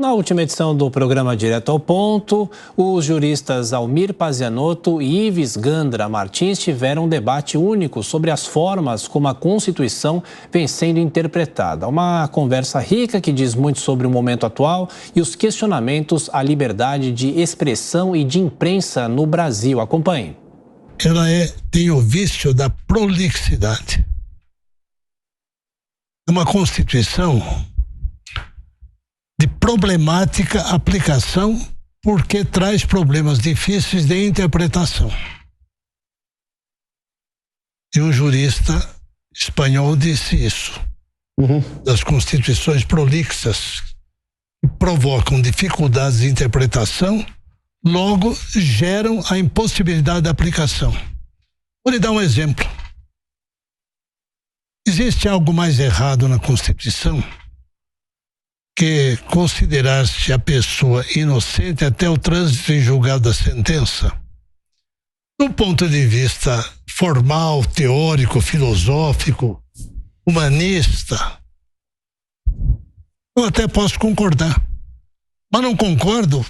Na última edição do programa Direto ao Ponto, os juristas Almir Pazianotto e Ives Gandra Martins tiveram um debate único sobre as formas como a Constituição vem sendo interpretada. Uma conversa rica que diz muito sobre o momento atual e os questionamentos à liberdade de expressão e de imprensa no Brasil. Acompanhe. Ela tem o vício da prolixidade. É uma Constituição de problemática aplicação, porque traz problemas difíceis de interpretação. E um jurista espanhol disse isso. Das constituições prolixas que provocam dificuldades de interpretação, logo geram a impossibilidade de aplicação. Vou lhe dar um exemplo. Existe algo mais errado na Constituição que considerar-se a pessoa inocente até o trânsito em julgado da sentença? Do ponto de vista formal, teórico, filosófico, humanista, eu até posso concordar, mas não concordo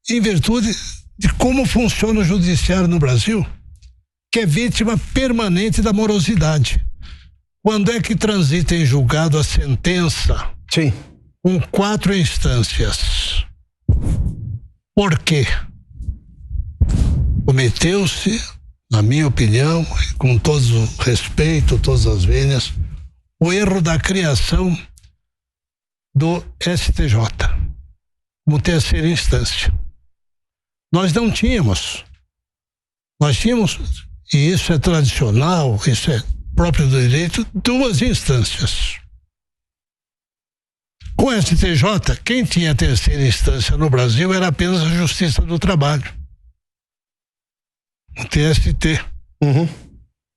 em virtude de como funciona o judiciário no Brasil, que é vítima permanente da morosidade. Quando é que transita em julgado a sentença? Sim. Com 4 instâncias. Por quê? Cometeu-se, na minha opinião, com todo o respeito, todas as vênias, o erro da criação do STJ como terceira instância. Nós não tínhamos. Nós tínhamos, e isso é tradicional, isso é próprio do direito, 2 instâncias. Com o STJ, quem tinha a terceira instância no Brasil era apenas a Justiça do Trabalho, o TST.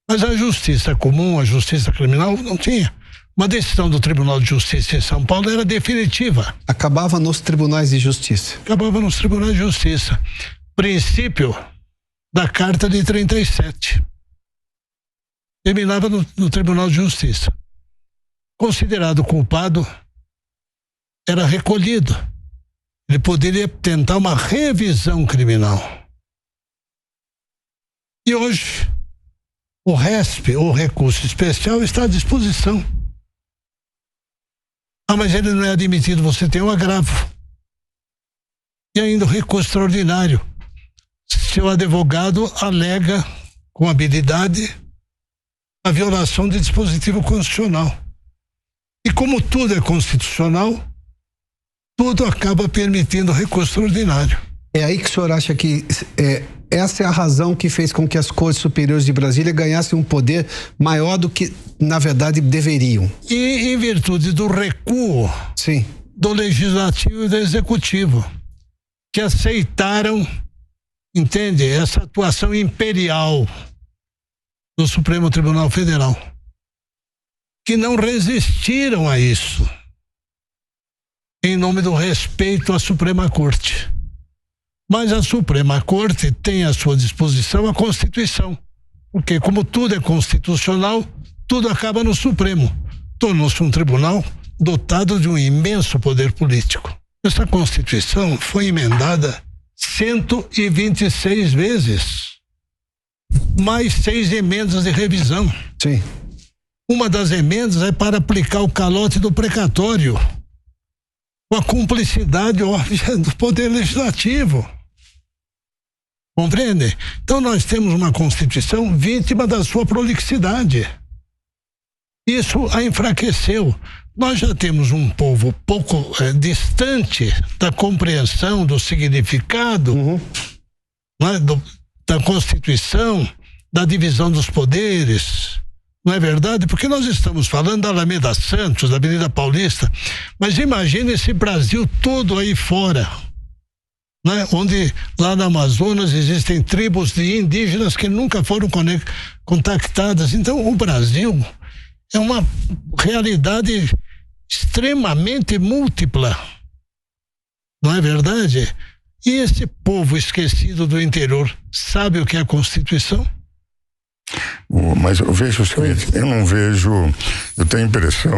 Mas a Justiça Comum, a Justiça Criminal, não tinha. Uma decisão do Tribunal de Justiça em São Paulo era definitiva. Acabava nos tribunais de justiça. Acabava nos tribunais de justiça. Princípio da Carta de 37. Terminava no Tribunal de Justiça. Considerado culpado, era recolhido. Ele poderia tentar uma revisão criminal. E hoje, o RESP, ou recurso especial, está à disposição. Ah, mas ele não é admitido, você tem um agravo. E ainda o recurso extraordinário. Seu advogado alega, com habilidade, a violação de dispositivo constitucional. E como tudo é constitucional, tudo acaba permitindo recurso extraordinário. É aí que o senhor acha que essa é a razão que fez com que as Cortes Superiores de Brasília ganhassem um poder maior do que, na verdade, deveriam? E em virtude do recuo Sim. do Legislativo e do Executivo, que aceitaram, entende, essa atuação imperial do Supremo Tribunal Federal, que não resistiram a isso, em nome do respeito à Suprema Corte. Mas a Suprema Corte tem à sua disposição a Constituição, porque como tudo é constitucional, tudo acaba no Supremo. Tornou-se um tribunal dotado de um imenso poder político. Essa Constituição foi emendada 126 vezes, mais 6 emendas de revisão. Sim. Uma das emendas é para aplicar o calote do precatório, com a cumplicidade óbvia do Poder Legislativo. Compreende? Então nós temos uma Constituição vítima da sua prolixidade. Isso a enfraqueceu. Nós já temos um povo pouco distante da compreensão do significado né, da Constituição, da divisão dos poderes. Não é verdade? Porque nós estamos falando da Alameda Santos, da Avenida Paulista, mas imagine esse Brasil todo aí fora, né? Onde lá no Amazonas existem tribos de indígenas que nunca foram contactadas. Então o Brasil é uma realidade extremamente múltipla, não é verdade? E esse povo esquecido do interior sabe o que é a Constituição? Mas eu vejo o seguinte, eu tenho a impressão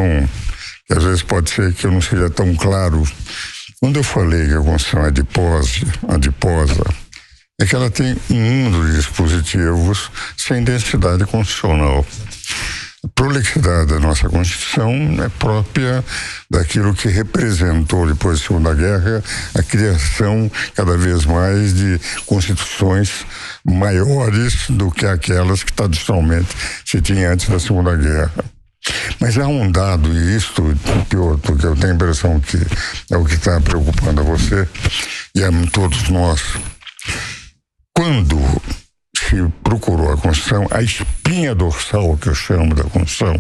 que às vezes pode ser que eu não seja tão claro Quando eu falei que a Constituição é adiposa, é que ela tem um mundo de dispositivos sem densidade constitucional. A prolixidade da nossa Constituição é própria daquilo que representou, depois da Segunda Guerra, a criação cada vez mais de constituições maiores do que aquelas que tradicionalmente se tinha antes da Segunda Guerra. Mas há um dado, e isto, pior, porque eu tenho a impressão que é o que está preocupando a você e a todos nós. Quando se procurou a Constituição, a espinha dorsal, que eu chamo da Constituição,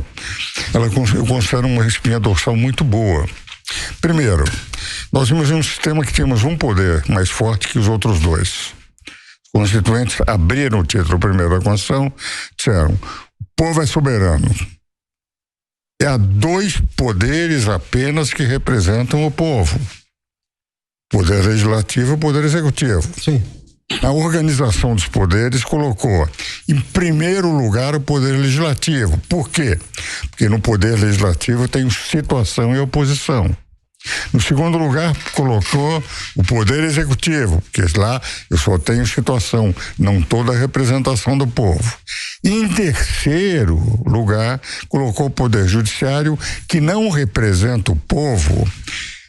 eu considero uma espinha dorsal muito boa. Primeiro, nós vimos um sistema que tínhamos um poder mais forte que os outros dois. Os constituintes abriram o título primeiro da Constituição, disseram: o povo é soberano. Há dois poderes apenas que representam o povo: poder legislativo e poder executivo. Sim. A organização dos poderes colocou em primeiro lugar o poder legislativo. Por quê? Porque no poder legislativo tem situação e oposição. No segundo lugar, colocou o poder executivo, porque lá eu só tenho situação, não toda a representação do povo. E em terceiro lugar, colocou o poder judiciário, que não representa o povo,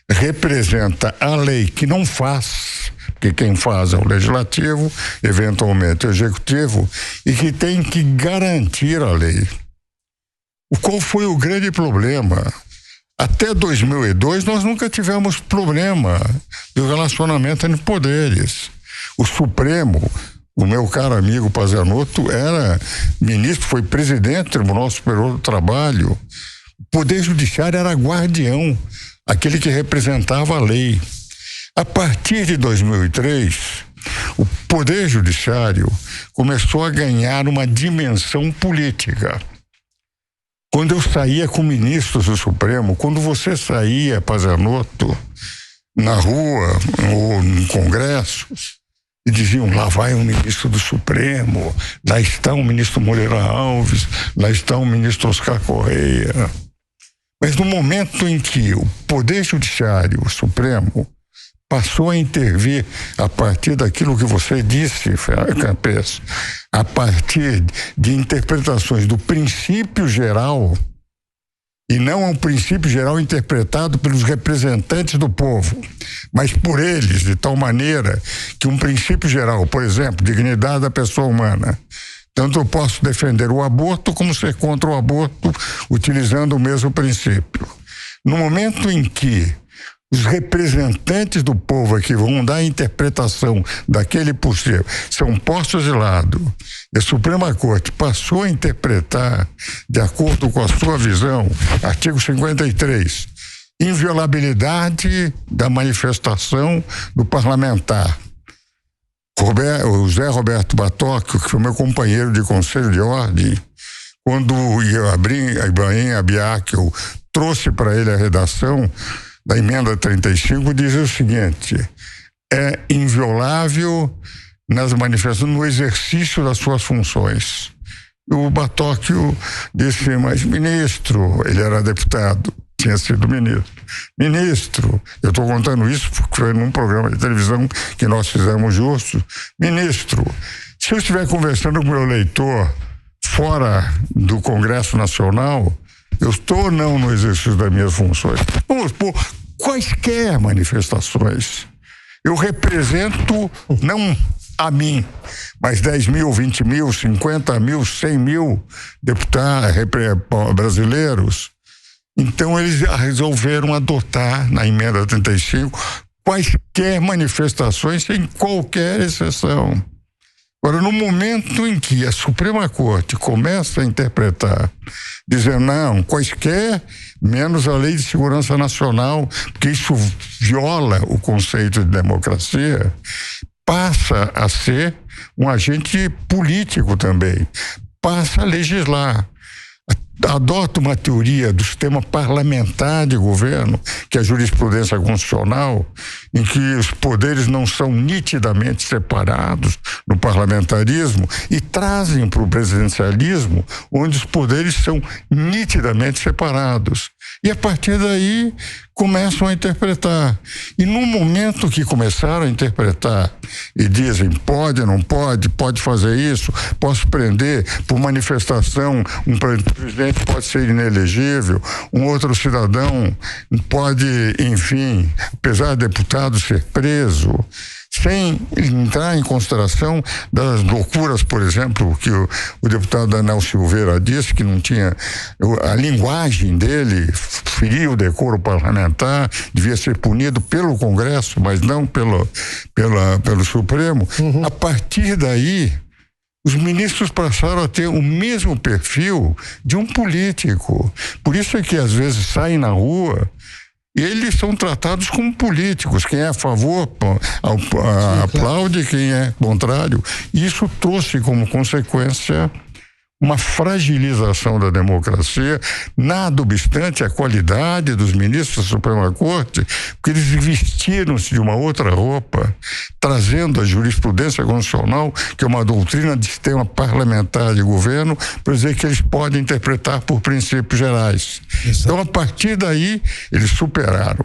representa a lei que não faz, porque quem faz é o legislativo, eventualmente o executivo, e que tem que garantir a lei. Qual foi o grande problema? Até 2002 nós nunca tivemos problema do relacionamento entre poderes. O Supremo, o meu caro amigo Pazianotto, era ministro, foi presidente do Tribunal Superior do Trabalho. O Poder Judiciário era guardião, aquele que representava a lei. A partir de 2003, o Poder Judiciário começou a ganhar uma dimensão política. Quando eu saía com ministros do Supremo, quando você saía, Pazianotto, na rua ou em congressos, e diziam: lá vai um ministro do Supremo, lá está o ministro Moreira Alves, lá está o ministro Oscar Correia. Mas no momento em que o Poder Judiciário, o Supremo, passou a intervir a partir daquilo que você disse, Campes, a partir de interpretações do princípio geral, e não um princípio geral interpretado pelos representantes do povo, mas por eles, de tal maneira que um princípio geral, por exemplo, dignidade da pessoa humana, tanto eu posso defender o aborto como ser contra o aborto, utilizando o mesmo princípio. No momento em que os representantes do povo aqui vão dar a interpretação daquele possível, são postos de lado, e a Suprema Corte passou a interpretar, de acordo com a sua visão, artigo 53, inviolabilidade da manifestação do parlamentar. O Zé Roberto Batóquio, que foi meu companheiro de conselho de ordem, quando o Ibrahim Abiakel trouxe para ele a redação da emenda 35, diz o seguinte: é inviolável nas manifestações, no exercício das suas funções. O Batóquio disse: mas ministro, ele era deputado, tinha sido ministro, eu estou contando isso porque foi num programa de televisão que nós fizemos justos. Ministro, se eu estiver conversando com o meu eleitor fora do Congresso Nacional, eu estou ou não no exercício das minhas funções? Vamos por quaisquer manifestações. Eu represento, não a mim, mas 10 mil, 20 mil, 50 mil, 100 mil deputados brasileiros. Então eles resolveram adotar, na emenda 35, quaisquer manifestações, sem qualquer exceção. Agora, no momento em que a Suprema Corte começa a interpretar, dizendo: não, quaisquer, menos a Lei de Segurança Nacional, porque isso viola o conceito de democracia, passa a ser um agente político também, passa a legislar. Adota uma teoria do sistema parlamentar de governo, que é a jurisprudência constitucional, em que os poderes não são nitidamente separados no parlamentarismo, e trazem para o presidencialismo, onde os poderes são nitidamente separados. E a partir daí começam a interpretar. E no momento que começaram a interpretar e dizem pode, não pode, pode fazer isso, posso prender por manifestação, um presidente pode ser inelegível, um outro cidadão pode, enfim, apesar de deputado ser preso, sem entrar em consideração das loucuras, por exemplo, que o deputado Daniel Silveira disse, que não tinha a linguagem dele, feria o decoro parlamentar, devia ser punido pelo Congresso, mas não pelo Supremo. A partir daí, os ministros passaram a ter o mesmo perfil de um político. Por isso é que às vezes saem na rua e eles são tratados como políticos. Quem é a favor aplaude, quem é contrário. Isso trouxe como consequência uma fragilização da democracia, nada obstante a qualidade dos ministros da Suprema Corte, porque eles vestiram-se de uma outra roupa, trazendo a jurisprudência constitucional, que é uma doutrina de sistema parlamentar de governo, para dizer que eles podem interpretar por princípios gerais. Exato. Então, a partir daí, eles superaram